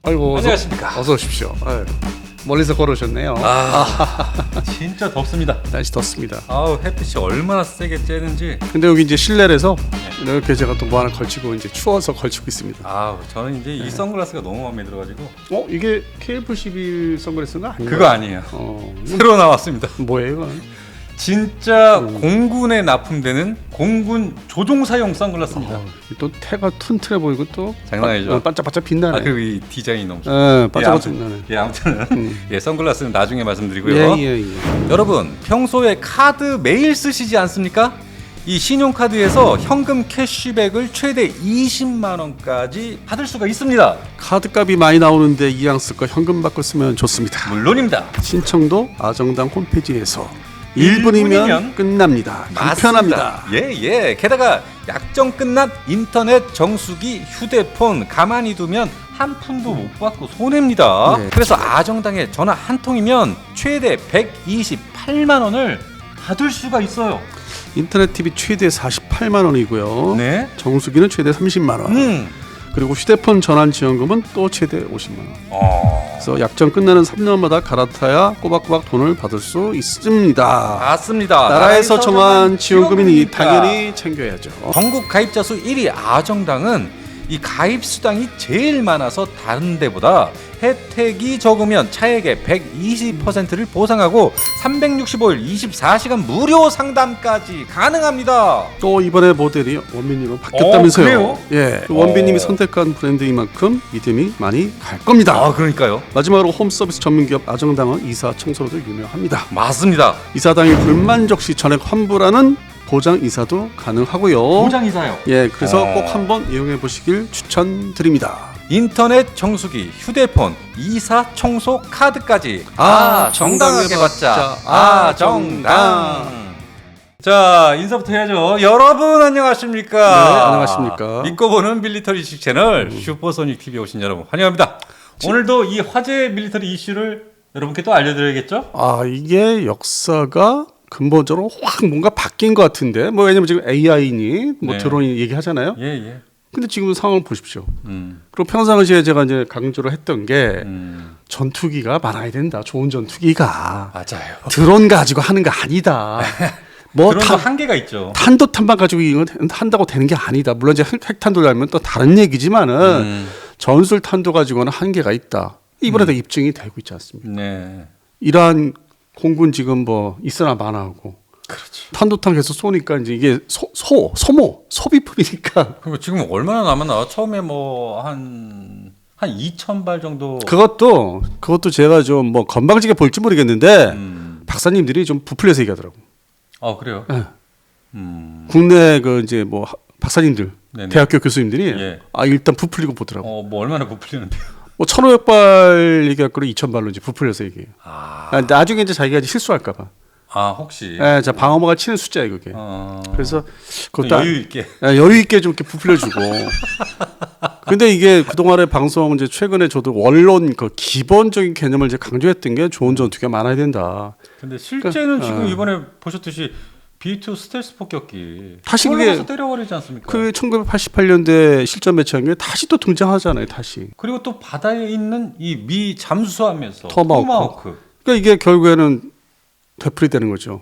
아이고 안녕하십니까. 어서 오십시오. 아유, 멀리서 걸어오셨네요. 진짜 덥습니다. 날씨 덥습니다. 아우 햇빛이 얼마나 세게 쬐는지. 근데 여기 이제 실내라서 이렇게 제가 또 뭐 하나 걸치고 이제 추워서 걸치고 있습니다. 아우 저는 이제 이 선글라스가 너무 마음에 들어가지고. 이게 KF11 선글라스가 아닌가요? 그거 아니에요. 새로 나왔습니다. 뭐예요? 이건? 진짜 공군에 납품되는 공군 조종사용 선글라스입니다. 또 태가 튼튼해 보이고 또 장난 아니죠? 반짝반짝 빛나네. 그리고 이 디자인이 너무 좋아요. 반짝반짝 빛나네. 아무튼 선글라스는 나중에 말씀드리고요. 예. 여러분 평소에 카드 매일 쓰시지 않습니까? 이 신용카드에서 현금 캐시백을 최대 20만 원까지 받을 수가 있습니다. 카드값이 많이 나오는데 이왕 쓸 거 현금 받고 쓰면 좋습니다. 물론입니다. 신청도 아정당 홈페이지에서 1분이면 끝납니다. 간편합니다. 예. 게다가 약정 끝난 인터넷 정수기, 휴대폰 가만히 두면 한 푼도 못 받고 손해입니다. 네. 그래서 아정당에 전화 한 통이면 최대 128만 원을 받을 수가 있어요. 인터넷 TV 최대 48만 원이고요. 네. 정수기는 최대 30만 원. 그리고 휴대폰 전환 지원금은 또 최대 50만 원. 그래서 약정 끝나는 3년마다 갈아타야 꼬박꼬박 돈을 받을 수 있습니다. 맞습니다. 나라에서 정한 지원금이니 당연히 챙겨야죠. 전국 가입자 수 1위 아정당은 이 가입 수당이 제일 많아서 다른 데보다 혜택이 적으면 차액의 120%를 보상하고 365일 24시간 무료 상담까지 가능합니다. 또 이번에 모델이 원빈님으로 바뀌었다면서요? 그래요? 예, 원빈님이 선택한 브랜드인 만큼 믿음이 많이 갈 겁니다. 그러니까요. 마지막으로 홈서비스 전문기업 아정당은 이사 청소로도 유명합니다. 맞습니다. 이사당이 불만족 시 전액 환불하는 보장 이사도 가능하고요. 보장 이사요. 예, 그래서 꼭 한번 이용해 보시길 추천드립니다. 인터넷 정수기, 휴대폰, 이사 청소 카드까지 정당하게 받자. 정당. 자, 인사부터 해야죠. 여러분 안녕하십니까? 네, 안녕하십니까? 믿고 보는 밀리터리 이슈 채널 슈퍼소닉 TV에 오신 여러분 환영합니다. 오늘도 이 화제 밀리터리 이슈를 여러분께 또 알려드려야겠죠? 이게 역사가 근본적으로 확 뭔가 바뀐 것 같은데, 왜냐면 지금 AI니 드론이 얘기하잖아요. 예. 근데 지금 상황을 보십시오. 그리고 평상시에 제가 이제 강조를 했던 게 전투기가 많아야 된다. 좋은 전투기가. 맞아요. 드론 가지고 하는 거 아니다. 드론도 한계가 있죠. 탄도탄만 가지고 이거 한다고 되는 게 아니다. 물론 이제 핵탄도 달면 또 다른 얘기지만은 전술탄도 가지고는 한계가 있다. 이번에도 입증이 되고 있지 않습니까? 네. 이러한 공군 지금 이스나 만화하고 그렇죠. 탄도탄 계속 쏘니까 이제 이게 소비품이니까. 그리고 지금 얼마나 남았나? 처음에 한 2,000발 정도. 그것도 제가 좀 건방지게 볼지 모르겠는데 박사님들이 좀 부풀려서 얘기하더라고. 그래요? 네. 국내 이제 박사님들, 네네. 대학교 교수님들이 예. 일단 부풀리고 보더라고. 얼마나 부풀리는데요? 1,500발 얘기했고 2,000발로 이제 부풀려서 얘기해요. 나중에 이제 자기가 실수할까봐. 혹시. 예, 자 방어모가 치는 숫자예요, 그게. 그래서 그것도 여유 있게 좀 이렇게 부풀려주고. 근데 이게 그동안의 방송 이제 최근에 저도 원론 기본적인 개념을 이제 강조했던 게 좋은 전투기가 많아야 된다. 근데 실제는 지금 이번에 보셨듯이 B2 스텔스 폭격기 다시 그게 때려버리지 않습니까? 1988년대 실전 매치한 게 다시 또 등장하잖아요, 다시. 그리고 또 바다에 있는 이 미 잠수함에서 토마호크. 그러니까 이게 결국에는 되풀이되는 거죠.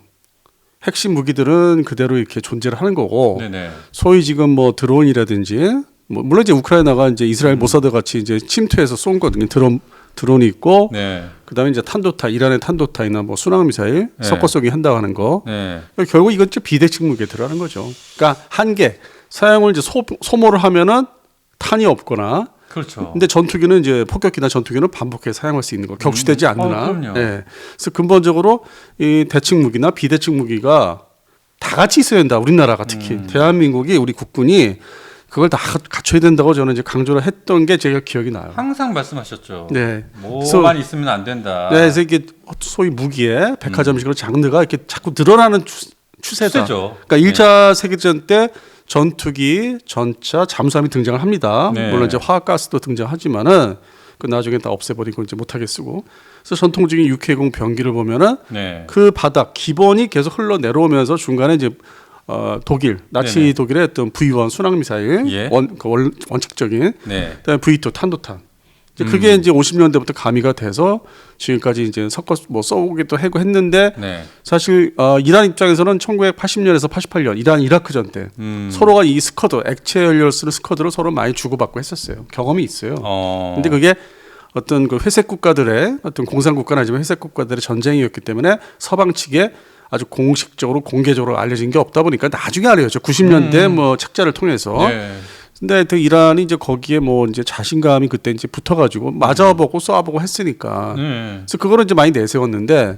핵심 무기들은 그대로 이렇게 존재를 하는 거고, 네네. 소위 지금 드론이라든지, 물론 이제 우크라이나가 이제 이스라엘 모사드 같이 이제 침투해서 쏜 거거든요. 드론이 있고, 네. 그다음에 이제 탄도타, 이란의 탄도타이나 순항 미사일 섞어 쏘기 한다고 하는 거. 네. 결국 이건 이제 비대칭 무기에 들어가는 거죠. 그러니까 한계 사용을 이제 소모를 하면은 탄이 없거나. 그렇죠. 근데 전투기는 이제 폭격기나 전투기는 반복해 사용할 수 있는 거, 격추되지 않느나. 그럼요. 예. 그래서 근본적으로 이 대칭 무기나 비대칭 무기가 다 같이 있어야 된다. 우리나라가 특히 대한민국이 우리 국군이 그걸 다 갖춰야 된다고 저는 이제 강조를 했던 게 제가 기억이 나요. 항상 말씀하셨죠. 네. 뭐만 있으면 안 된다. 네, 그래서 이게 소위 무기의 백화점식으로 장르가 이렇게 자꾸 늘어나는 추세다. 추세죠. 그러니까 1차 세계대전 때 전투기, 전차, 잠수함이 등장을 합니다. 네. 물론 이제 화학가스도 등장하지만은 그 나중에 다 없애버리고 이제 못하게 쓰고. 그래서 전통적인 육해공 병기를 보면은 그 바닥 기본이 계속 흘러 내려오면서 중간에 이제 독일, 나치 네네. 독일의 어떤 V1 순항 미사일 원칙적인, 그다음에 V2 탄도탄. 이제 그게 이제 50년대부터 가미가 돼서 지금까지 이제 섞어 뭐 써오기도 하고 했는데 네. 사실 이란 입장에서는 1980년에서 88년 이란 이라크전 때 서로가 이 스쿼드 액체 연료를 쓰는 스쿼드를 서로 많이 주고받고 했었어요. 경험이 있어요. 근데 그게 어떤 그 회색 국가들의 어떤 공산 국가는 아니지만 회색 국가들의 전쟁이었기 때문에 서방 측에 아주 공식적으로 공개적으로 알려진 게 없다 보니까 나중에 알려졌죠. 90년대 뭐 책자를 통해서. 네. 근데 하여튼 이란이 이제 거기에 뭐 이제 자신감이 그때 이제 붙어가지고 맞아보고 쏴보고 했으니까. 그래서 그거를 이제 많이 내세웠는데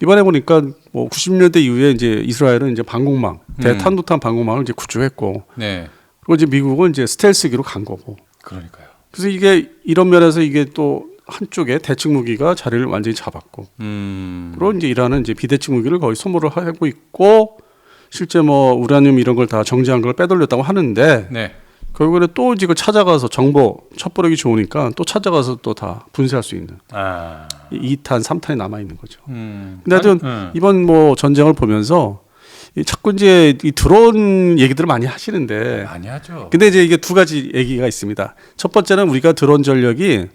이번에 보니까 뭐 90년대 이후에 이제 이스라엘은 이제 방공망, 대탄도탄 방공망을 이제 구축했고. 네. 그리고 이제 미국은 이제 스텔스기로 간 거고. 그러니까요. 그래서 이게 이런 면에서 이게 또 한쪽에 대칭 무기가 자리를 완전히 잡았고. 그리고 이제 이란은 이제 비대칭 무기를 거의 소모를 하고 있고 실제 뭐 우라늄 이런 걸 다 정지한 걸 빼돌렸다고 하는데. 네. 결국에는 또 이제 그 찾아가서 정보 첩보력이 좋으니까 또 찾아가서 또 다 분쇄할 수 있는 2탄, 3탄이 남아 있는 거죠. 근데 하여튼 이번 뭐 전쟁을 보면서 자꾸 이제 이 드론 얘기들을 많이 하시는데 많이 하죠. 근데 이제 이게 두 가지 얘기가 있습니다. 첫 번째는 우리가 드론 전력이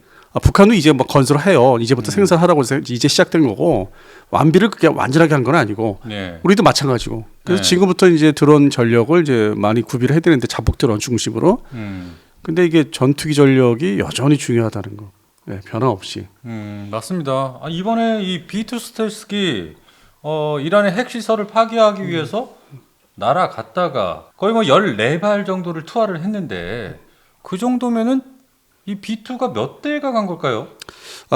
북한도 이제 뭐 건설해요. 이제부터 생산하라고 해서 이제 시작된 거고 완비를 그게 완전하게 한 건 아니고 네. 우리도 마찬가지고 그래서 네. 지금부터 이제 드론 전력을 이제 많이 구비를 해야 되는데 자폭 드론 중심으로 근데 이게 전투기 전력이 여전히 중요하다는 거 네, 변화 없이 맞습니다. 이번에 이 B2 스텔스기 이란의 핵시설을 파괴하기 위해서 날아갔다가 거의 뭐 14발 정도를 투하를 했는데 그 정도면은 이 B2가 몇 대가 간 걸까요?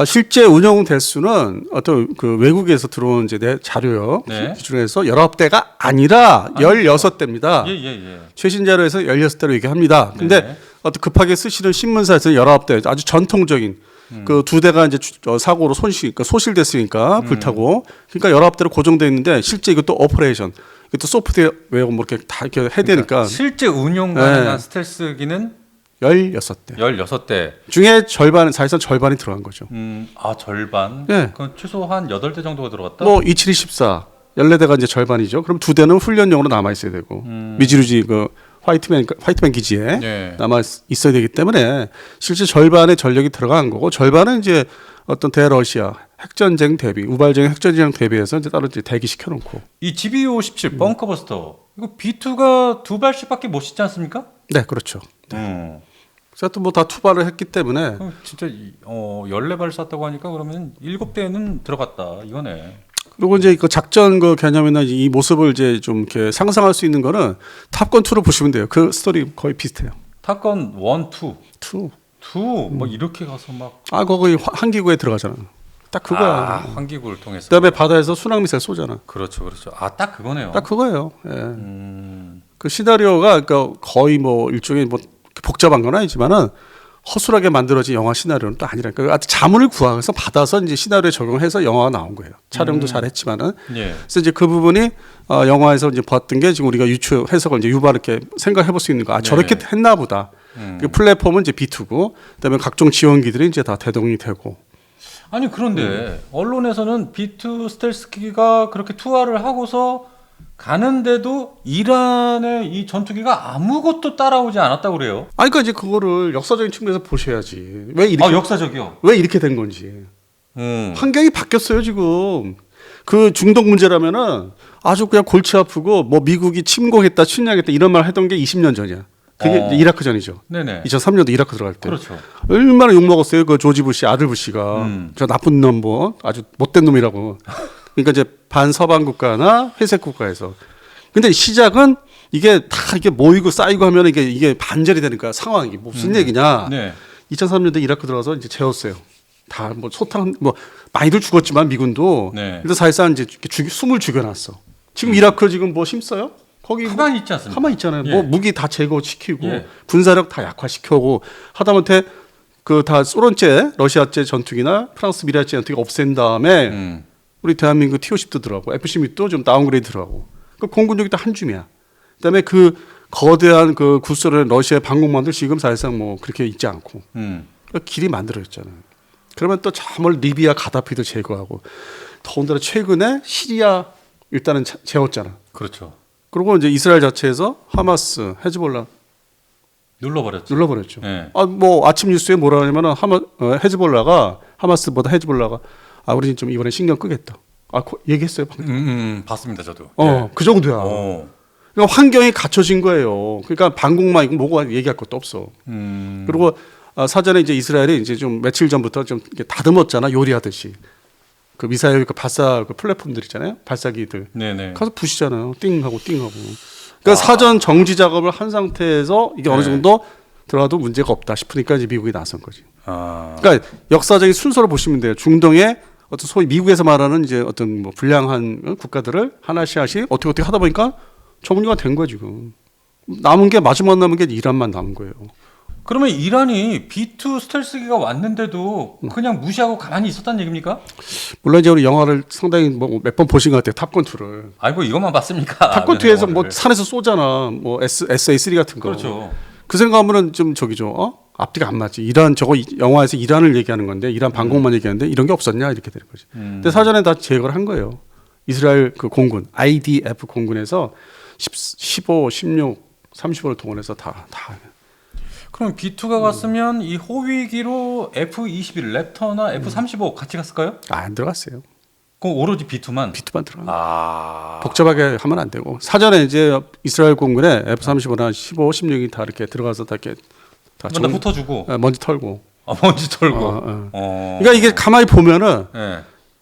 실제 운영 대수는 어떤 그 외국에서 들어온 이제 내 자료요 기준에서 19대가 아니라 16대입니다. 예. 최신 자료에서 16대로 얘기합니다. 근데 어떤 급하게 쓰시는 신문사에서 19대 아주 전통적인 그 두 대가 이제 사고로 그러니까 소실됐으니까 불타고 그러니까 19대로 고정돼 있는데 실제 이것도 오퍼레이션 이것도 소프트웨어 뭐 이렇게 다 이렇게 해야 되니까 그러니까 실제 운용 가능한 스텔스기는 16대. 16대. 중에 절반, 사실상 절반이 들어간 거죠. 절반? 네. 그럼 최소한 8대 정도가 들어갔다? 뭐 2714, 14대가 이제 절반이죠. 그럼 2대는 훈련용으로 남아 있어야 되고 미지루지 그 화이트맨 기지에 네. 남아 있어야 되기 때문에 실제 절반의 전력이 들어간 거고 절반은 이제 어떤 대러시아 핵전쟁 대비, 우발적인 핵전쟁 대비해서 이제 따로 이제 대기시켜 놓고. 이 GBU-57 벙커버스터 이거 B2가 2발씩밖에 못 싣지 않습니까? 네, 그렇죠. 그래서 또 뭐 다 투발을 했기 때문에 진짜 14발 쐈다고 하니까 그러면 7대는 들어갔다 이거네. 그리고 이제 그 작전 그 개념이나 이 모습을 이제 좀 이렇게 상상할 수 있는 거는 탑건 2로 보시면 돼요. 그 스토리 거의 비슷해요. 탑건 1, 2. 2. 뭐 이렇게 가서 막 거기 한기구에 들어가잖아. 딱 그거야. 한기구를 통해서. 그다음에 바다에서 순항 미사일 쏘잖아. 그렇죠. 딱 그거네요. 딱 그거예요. 예. 그 시나리오가 그러니까 거의 뭐 일종의 뭐 복잡한 건 아니지만은 허술하게 만들어진 영화 시나리오는 또 아니라니까. 그러니까 자문을 구해서 받아서 이제 시나리오에 적용해서 영화가 나온 거예요. 촬영도 잘했지만은. 예. 그래서 이제 그 부분이 영화에서 이제 봤던 게 지금 우리가 유추 해석을 이제 유발 이렇게 생각해 볼 수 있는 거. 저렇게 했나 보다. 그 플랫폼은 이제 B2고, 그다음에 각종 지원기들이 이제 다 대동이 되고. 아니 그런데 언론에서는 B2 스텔스기가 그렇게 투하를 하고서 가는데도 이란의 이 전투기가 아무것도 따라오지 않았다고 그래요. 그러니까 이제 그거를 역사적인 측면에서 보셔야지. 왜 이렇게 역사적이요? 왜 이렇게 된 건지. 환경이 바뀌었어요 지금. 그 중동 문제라면은 아주 그냥 골치 아프고 뭐 미국이 침공했다, 침략했다 이런 말 했던 게 20년 전이야. 그게 이라크 전이죠. 네네. 2003년도 이라크 들어갈 때. 그렇죠. 얼마나 욕 먹었어요 그 조지 부시 아들 부시가. 저 나쁜 놈 뭐 아주 못된 놈이라고. 그러니까 이제 반서방 국가나 회색 국가에서. 근데 시작은 이게 다 이게 모이고 쌓이고 하면 이게 반절이 되니까 상황이 무슨 얘기냐. 네. 2003년도 이라크 들어가서 이제 재웠어요. 다 뭐 소탕 뭐 많이들 죽었지만 미군도. 네. 그래서 사실상 이제 숨을 죽여놨어. 지금 이라크 지금 뭐 힘써요? 거기 가만히 있지 않습니까? 가만히 있잖아요. 예. 뭐 무기 다 제거시키고 예. 군사력 다 약화시키고 하다못해 그 다 소련제, 러시아제 전투기나 프랑스 미라제 전투기 없앤 다음에 우리 대한민국 T-50도 들어가고 F-16도 좀 다운그레이드 들어가고 그 공군력이 다 한 줌이야. 그다음에 그 거대한 그 구소련 러시아 방공망들 지금 사실상 뭐 그렇게 있지 않고 그 길이 만들어졌잖아요. 그러면 또 저멀 리비아 가다피도 제거하고 더군다나 최근에 시리아 일단은 재웠잖아. 그렇죠. 그리고 이제 이스라엘 자체에서 하마스, 헤즈볼라 눌러버렸죠. 네. 뭐 아침 뉴스에 뭐라 하냐면은 하마스보다 헤즈볼라가 우리 좀 이번에 신경 끄겠다. 얘기했어요. 봤습니다, 저도. 그 정도야. 그러니까 환경이 갖춰진 거예요. 그러니까 반공만 이거 뭐고 얘기할 것도 없어. 그리고 사전에 이제 이스라엘이 이제 좀 며칠 전부터 좀 이렇게 다듬었잖아, 요리하듯이. 그 미사일 그 발사 그 플랫폼들 있잖아요, 발사기들. 네네. 가서 부시잖아요, 띵하고 띵하고. 그러니까 사전 정지 작업을 한 상태에서 이게 어느 정도 들어가도 문제가 없다 싶으니까 이제 미국이 나선 거지. 그러니까 역사적인 순서를 보시면 돼요. 중동에 어떤 소위 미국에서 말하는 이제 어떤 뭐 불량한 국가들을 하나씩 어떻게 하다 보니까 정리가 된 거야 지금. 남은 게 마지막 남은 게 이란만 남은 거예요. 그러면 이란이 B2 스텔스기가 왔는데도 그냥 무시하고 가만히 있었다는 얘기입니까? 물론 이제 우리 영화를 상당히 뭐 몇 번 보신 것 같아요. 탑건 2를. 아이고 이것만 봤습니까? 탑건 2에서 뭐 산에서 쏘잖아. 뭐 SA3 같은 거. 그렇죠. 그 생각하면은 좀 저기죠. 앞뒤가 안 맞지. 이란 저거 영화에서 이란을 얘기하는 건데 이란 반공만 얘기하는데 이런 게 없었냐 이렇게 되는 거지. 근데 사전에 다 제거를 한 거예요. 이스라엘 그 공군 IDF 공군에서 15, 16, 35를 동원해서 다. 그럼 B2가 갔으면 이 호위기로 F-21 랩터나 F-35 같이 갔을까요? 안 들어갔어요. 그럼 오로지 B2만 들어가. 복잡하게 하면 안 되고 사전에 이제 이스라엘 공군에 F-35나 15, 16이 다 이렇게 들어가서 다 이렇게 다 먼저 훑어주고 먼지 털고. 먼지 털고. 그러니까 이게 가만히 보면은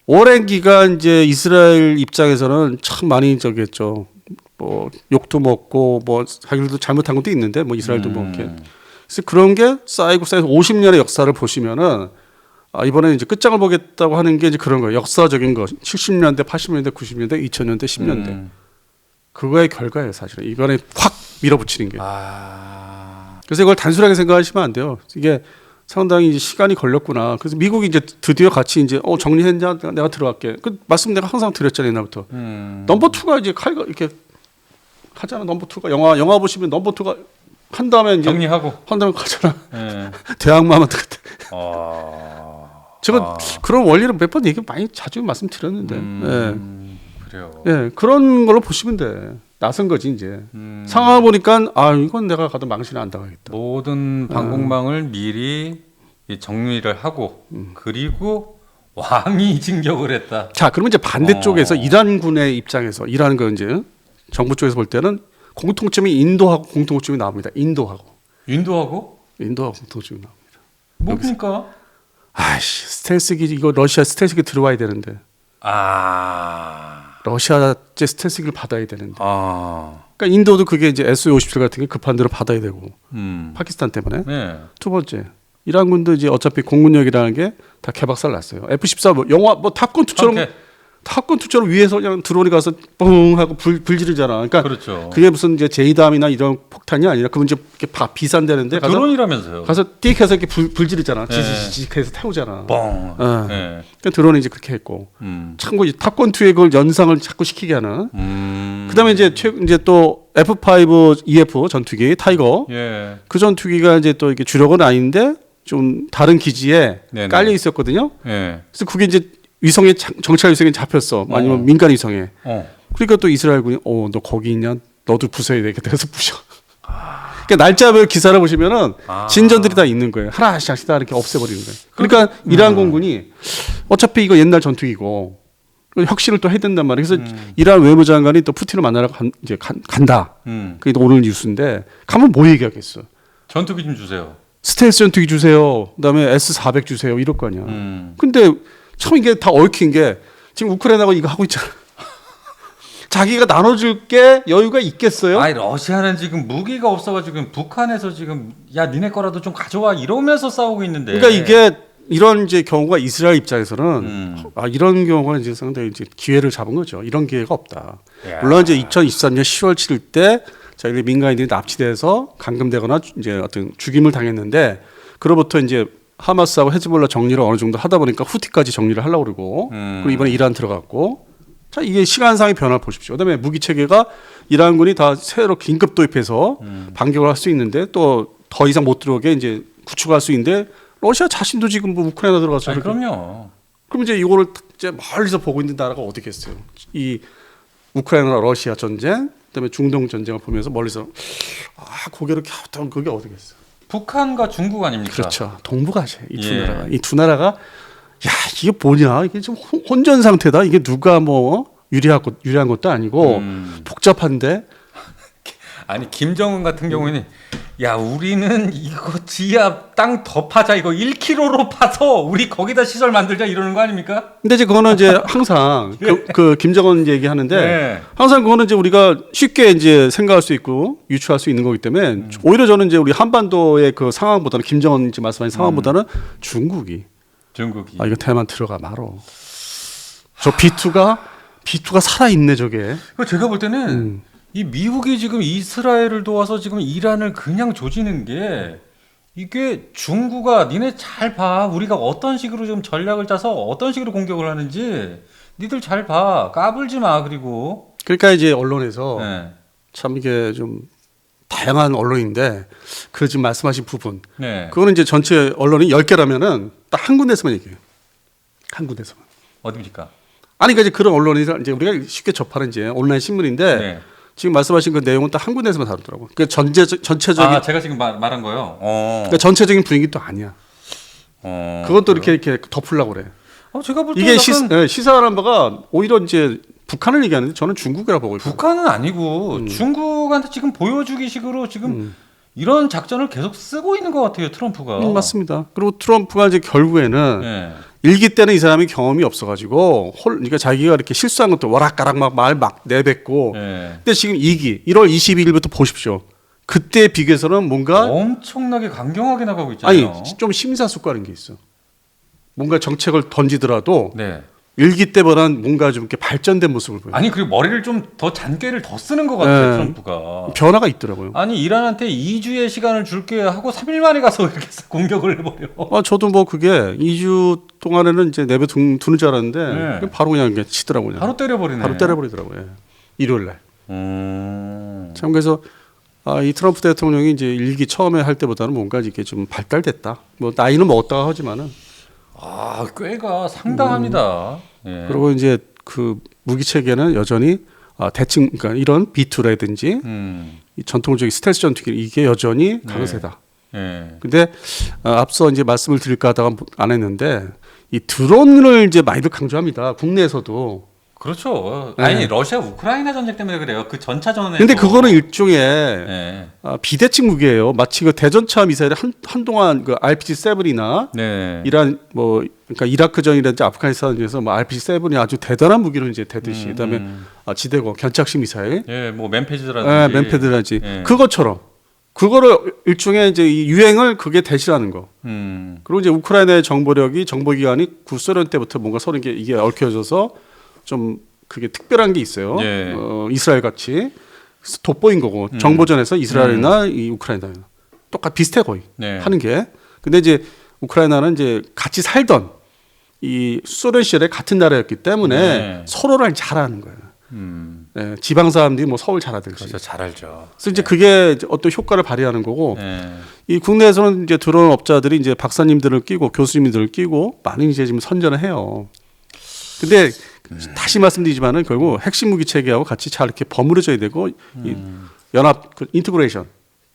오랜 기간 이제 이스라엘 입장에서는 참 많이 저기했죠. 뭐 욕도 먹고 뭐 자기들도 잘못한 것도 있는데 뭐 이스라엘도 뭐 이렇게. 그래서 그런 게 쌓이고 50년의 역사를 보시면은 이번에 이제 끝장을 보겠다고 하는 게 이제 그런 거예요. 역사적인 거. 70년대, 80년대, 90년대, 2000년대, 10년대. 그거의 결과예요, 사실은. 이번에 확 밀어붙이는 게. 그래서 이걸 단순하게 생각하시면 안 돼요. 이게 상당히 이제 시간이 걸렸구나. 그래서 미국이 이제 드디어 같이 이제 정리했냐? 내가 들어갈게. 그 말씀 내가 항상 드렸잖아요, 옛날부터. 넘버 2가 이제 칼가 이렇게 하잖아. 넘버 2가 영화 보시면 넘버 2가 한 다음에 이제 한 다음에 가잖아. 대학마만 그때. 제가 그런 원리를 몇 번 많이 자주 말씀드렸는데. 그래요. 그런 걸로 보시면 돼. 나선 거지 이제. 상황을 보니까 이건 내가 가도 망신을 안 당하겠다. 모든 방공망을 미리 정리를 하고 그리고 왕이 진격을 했다. 자, 그러면 이제 반대쪽에서 이란군의 입장에서 이란 그 이제 정부 쪽에서 볼 때는 공통점이 인도하고 공통점이 나옵니다. 인도하고 공통점이 나옵니다. 뭡니까? 스텔스기 이거 러시아 스텔스기 들어와야 되는데. 러시아제 스텔스기를 받아야 되는데. 그러니까 인도도 그게 이제 SU-57 같은 게 급한 대로 받아야 되고. 파키스탄 때문에. 두 번째. 이란군도 이제 어차피 공군력이라는 게 다 개박살 났어요. F-14 뭐 영화 뭐 탑건 2처럼 위에서 그냥 드론이 가서 뻥 하고 불 지르잖아. 그러니까 그렇죠. 그게 무슨 이제 제이담이나 이런 폭탄이 아니라 그건 이제 이렇게 비산되는데 드론이라면서요. 가서 띡 해서 이렇게 불 지르잖아. 지직 해서 태우잖아. 뻥. 그러니까 드론이 이제 그렇게 했고. 참고 탑건 2의 그걸 연상을 자꾸 시키게 하는. 그다음에 이제 또 F5 EF 전투기 타이거. 그 전투기가 이제 또 이게 주력은 아닌데 좀 다른 기지에 깔려 있었거든요. 그래서 그게 이제 위성에 정찰 위성에 잡혔어. 아니면 민간 위성에. 그러니까 또 이스라엘군이 너 거기 있냐? 너도 부숴야 되겠다 해서 부셔. 그러니까 날짜별 기사를 보시면은 진전들이 다 있는 거예요. 하나씩 다 이렇게 없애버리는 거예요. 그러니까 이란 공군이 어차피 이거 옛날 전투기고 혁신을 또 해야 된단 말이에요. 그래서 이란 외무장관이 또 푸틴을 만나러 간다. 그게 또 오늘 뉴스인데 가면 뭐 얘기하겠어? 전투기 좀 주세요. 스텔스 전투기 주세요. 그다음에 S-400 주세요. 이럴 거 아니야. 근데 참 이게 다 얽힌 게 지금 우크라이나가 이거 하고 있잖아. 자기가 나눠줄 게 여유가 있겠어요? 러시아는 지금 무기가 없어가지고 북한에서 지금 니네 거라도 좀 가져와 이러면서 싸우고 있는데. 그러니까 이게 이런 이제 경우가 이스라엘 입장에서는 이런 경우가 이제 상당히 이제 기회를 잡은 거죠. 이런 기회가 없다. 물론 이제 2023년 10월 7일 때 자기들 민간인들이 납치돼서 감금되거나 이제 어떤 죽임을 당했는데 그로부터 이제 하마스하고 헤즈볼라 정리를 어느 정도 하다 보니까 후티까지 정리를 하려고 그러고 그리고 이번에 이란 들어갔고 자 이게 시간상의 변화를 보십시오. 그다음에 무기 체계가 이란군이 다 새로 긴급 도입해서 반격을 할 수 있는데 또 더 이상 못 들어오게 이제 구축할 수 있는데 러시아 자신도 지금 뭐 우크라이나 들어가서 그럼요. 그럼 이제 이거를 이제 멀리서 보고 있는 나라가 어디겠어요? 이 우크라이나 러시아 전쟁 그다음에 중동 전쟁을 보면서 멀리서 고개를 켜던 그게 어디겠어? 북한과 중국 아닙니까? 그렇죠. 동북아시아 이 두 나라가 이 두 나라가 야 이게 뭐냐 이게 좀 혼전 상태다. 이게 누가 뭐 유리한 것도 아니고 복잡한데. 아니 김정은 같은 경우에는 야 우리는 이거 지하 땅 더 파자 이거 1km로 파서 우리 거기다 시설 만들자 이러는 거 아닙니까? 근데 이제 그거는 이제 항상 그 김정은 얘기하는데 항상 그거는 이제 우리가 쉽게 이제 생각할 수 있고 유추할 수 있는 거기 때문에 오히려 저는 이제 우리 한반도의 그 상황보다는 김정은 이제 말씀하신 상황보다는 중국이 이거 대만 들어가 말어. 저 B2가 살아 있네 저게. 제가 볼 때는 이 미국이 지금 이스라엘을 도와서 지금 이란을 그냥 조지는 게 이게 중국아 니네 잘 봐. 우리가 어떤 식으로 지금 전략을 짜서 어떤 식으로 공격을 하는지 니들 잘 봐. 까불지 마. 그리고 그러니까 이제 언론에서 참 이게 좀 다양한 언론인데 그 지금 말씀하신 부분 그거는 이제 전체 언론이 10개라면은 딱 한 군데서만 얘기해요. 한 군데서만. 어디입니까? 아니 그러니까 이제 그런 언론이 이제 우리가 쉽게 접하는 이제 온라인 신문인데 지금 말씀하신 그 내용은 딱 한 군데서만 다루더라고요. 그러니까 전체적인 제가 지금 말한 거요. 그러니까 전체적인 분위기도 아니야. 그것도 이렇게 덮으려고 그래. 제가 볼 때 이게 시사하는 바가 오히려 이제 북한을 얘기하는데 저는 중국이라고 보고 있어요. 북한은 아니고 중국한테 지금 보여주기식으로 지금 이런 작전을 계속 쓰고 있는 것 같아요 트럼프가. 맞습니다. 그리고 트럼프가 이제 결국에는 일기 때는 이 사람이 경험이 없어가지고 그러니까 자기가 이렇게 실수한 것도 워락가락 말 막 내뱉고. 근데 지금 2기 1월 22일부터 보십시오. 그때 비교해서는 뭔가 엄청나게 강경하게 나가고 있잖아요. 아니 좀 심사숙고하는 게 있어. 뭔가 정책을 던지더라도 일기 때보다는 뭔가 좀 이렇게 발전된 모습을 보여요. 아니 그리고 머리를 좀 더 잔꾀를 더 쓰는 것 같아요 트럼프가. 변화가 있더라고요. 아니 이란한테 2주의 시간을 줄게 하고 3일 만에 가서 이렇게 공격을 해버려. 저도 뭐 그게 2주 동안에는 이제 내배 두는 줄 알았는데 바로 그냥 치더라고요. 바로 때려버리네. 바로 때려버리더라고요. 일요일 날. 참 그래서 이 트럼프 대통령이 이제 일기 처음에 할 때보다는 뭔가 이게 좀 발달됐다. 뭐 나이는 먹었다가 하지만은. 꾀가 상당합니다. 그리고 이제 그 무기 체계는 여전히 대칭 그러니까 이런 B2라든지 이 전통적인 스텔스 전투기 이게 여전히 강세다. 근데 앞서 이제 말씀을 드릴까 하다가 안 했는데 이 드론을 이제 많이들 강조합니다. 국내에서도. 그렇죠. 아니 러시아 우크라이나 전쟁 때문에 그래요. 그 전차전에. 근데 그거는 일종의 비대칭 무기예요. 마치 그 대전차 미사일이 한동안 그 RPG-7이나 이란 뭐 그러니까 이라크전이라든지 아프가니스탄에서 뭐 RPG-7이 아주 대단한 무기로 이제 되듯이 그다음에 지대공 견착식 미사일, 뭐 맨패드라든지, 그것처럼 그거를 일종의 이제 이 유행을 그게 대신하는 거. 그리고 이제 우크라이나의 정보기관이 구소련 때부터 뭔가 서로 이게 얽혀져서 좀 그게 특별한 게 있어요. 이스라엘 같이 돋보인 거고 정보전에서 이스라엘이나 이 우크라이나 비슷해 거의 하는 게. 근데 이제 우크라이나는 이제 같이 살던 이 소련 시절에 같은 나라였기 때문에 서로를 잘 아는 거예요. 지방 사람들이 뭐 서울 잘 알듯이. 그렇죠, 잘 알죠. 그래서 이제 그게 어떤 효과를 발휘하는 거고. 이 국내에서는 이제 드론 업자들이 이제 박사님들을 끼고 교수님들을 끼고 많이 이제 지금 선전을 해요. 근데 다시 말씀드리지만은 결국 핵심 무기 체계하고 같이 잘 이렇게 버무려져야 되고 이 연합 인티그레이션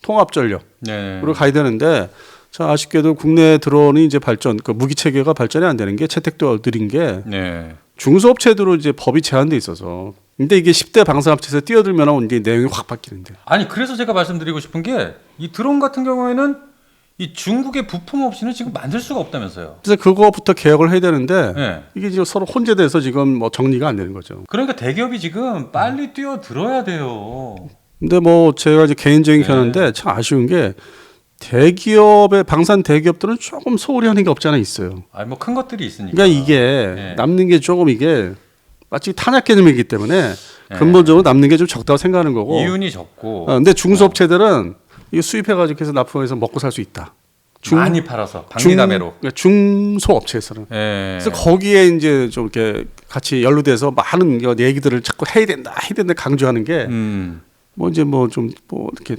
통합 전력으로 가야 되는데 자 아쉽게도 국내 드론이 이제 그 무기 체계가 발전이 안 되는 게 채택도 느린 게 중소업체들로 이제 법이 제한돼 있어서 근데 이게 10대 방산업체에서 뛰어들면 이제 내용이 확 바뀌는데. 아니 그래서 제가 말씀드리고 싶은 게 이 드론 같은 경우에는 이 중국의 부품 없이는 지금 만들 수가 없다면서요. 그래서 그거부터 개혁을 해야 되는데 이게 지금 서로 혼재돼서 지금 뭐 정리가 안 되는 거죠. 그러니까 대기업이 지금 빨리 뛰어들어야 돼요. 근데 뭐 제가 이제 개인적인 견해인데 참 아쉬운 게 대기업의 방산 대기업들은 조금 소홀히 하는 게 없지 않아 있어요. 뭐 큰 것들이 있으니까. 그러니까 이게 남는 게 조금 이게 마치 탄약 개념이기 때문에 근본적으로 남는 게 좀 적다고 생각하는 거고. 이윤이 적고. 근데 중소업체들은 이거 수입해가지고 계속 납품해서 먹고 살 수 있다. 많이 팔아서 방리담회로. 그러니까 중소업체에서는. 그래서 거기에 이제 좀 이렇게 같이 연루돼서 많은 얘기들을 자꾸 해야 된다 강조하는 게 뭐 이제 뭐 좀 뭐 이렇게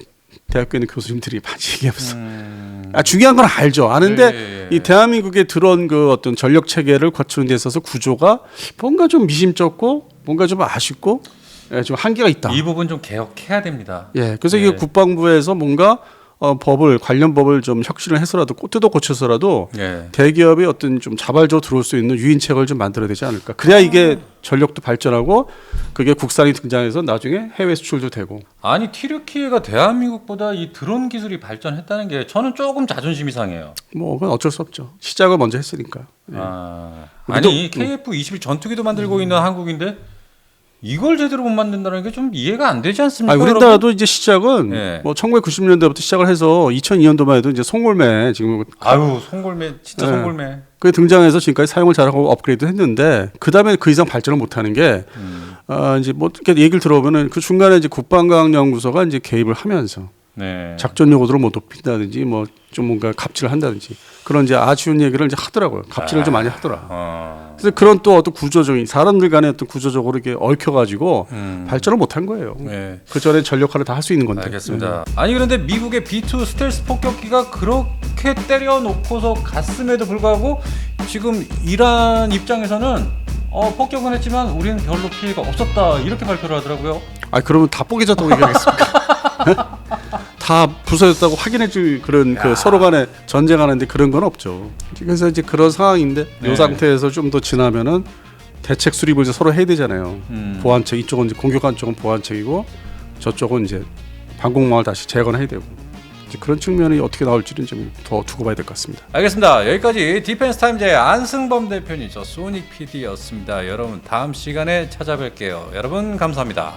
대학교에 있는 교수님들이 많이 얘기하면서 중요한 건 알죠. 아는데 이 대한민국의 드론 그 어떤 전력 체계를 갖추는 데 있어서 구조가 뭔가 좀 미심쩍고 뭔가 좀 아쉽고 예, 좀 한계가 있다. 이 부분 좀 개혁해야 됩니다. 예, 그래서 이게 국방부에서 뭔가 관련 법을 좀 혁신을 해서라도 뜯어 고쳐서라도 대기업이 어떤 좀 자발적으로 들어올 수 있는 유인책을 좀 만들어야 되지 않을까. 그래야 이게 전력도 발전하고 그게 국산이 등장해서 나중에 해외 수출도 되고. 아니 튀르키예가 대한민국보다 이 드론 기술이 발전했다는 게 저는 조금 자존심이 상해요. 뭐 그건 어쩔 수 없죠. 시작을 먼저 했으니까. 예. 아니 KF-21 전투기도 만들고 있는 한국인데 이걸 제대로 못 만든다는 게 좀 이해가 안 되지 않습니까? 우리나라도 이제 시작은 뭐 1990년대부터 시작을 해서 2002년도만 해도 이제 송골매 지금 송골매 진짜 송골매 그게 등장해서 지금까지 사용을 잘하고 업그레이드 했는데 그 다음에 그 이상 발전을 못하는 게 이제 뭐 이렇게 얘기를 들어보면은 그 중간에 이제 국방과학연구소가 이제 개입을 하면서 작전 요구도를 못 높인다든지 뭐 좀 뭔가 갑질을 한다든지 그런 이제 아쉬운 얘기를 이제 하더라고요. 갑질을 좀 많이 하더라. 그래서 그런 또 어떤 구조적인 사람들 간의 어떤 구조적으로 이렇게 얽혀가지고 발전을 못한 거예요. 그 전에 전력화를 다 할 수 있는 건데. 알겠습니다. 아니 그런데 미국의 B2 스텔스 폭격기가 그렇게 때려놓고서 갔음에도 불구하고 지금 이란 입장에서는 폭격은 했지만 우리는 별로 피해가 없었다 이렇게 발표를 하더라고요. 그러면 다 뽀개졌다고 얘기하겠습니까? 다 부서졌다고 확인해줄 그런 그 서로 간에 전쟁하는데 그런 건 없죠. 그래서 이제 그런 상황인데 이 상태에서 좀 더 지나면은 대책 수립을 이제 서로 해야 되잖아요. 보안책 이쪽은 이제 공격한 쪽은 보안책이고 저쪽은 이제 방공망을 다시 재건해야 되고 이제 그런 측면이 어떻게 나올지는 좀 더 두고 봐야 될 것 같습니다. 알겠습니다. 여기까지 디펜스 타임즈의 안승범 대표님, 저 소닉 PD였습니다. 여러분 다음 시간에 찾아뵐게요. 여러분 감사합니다.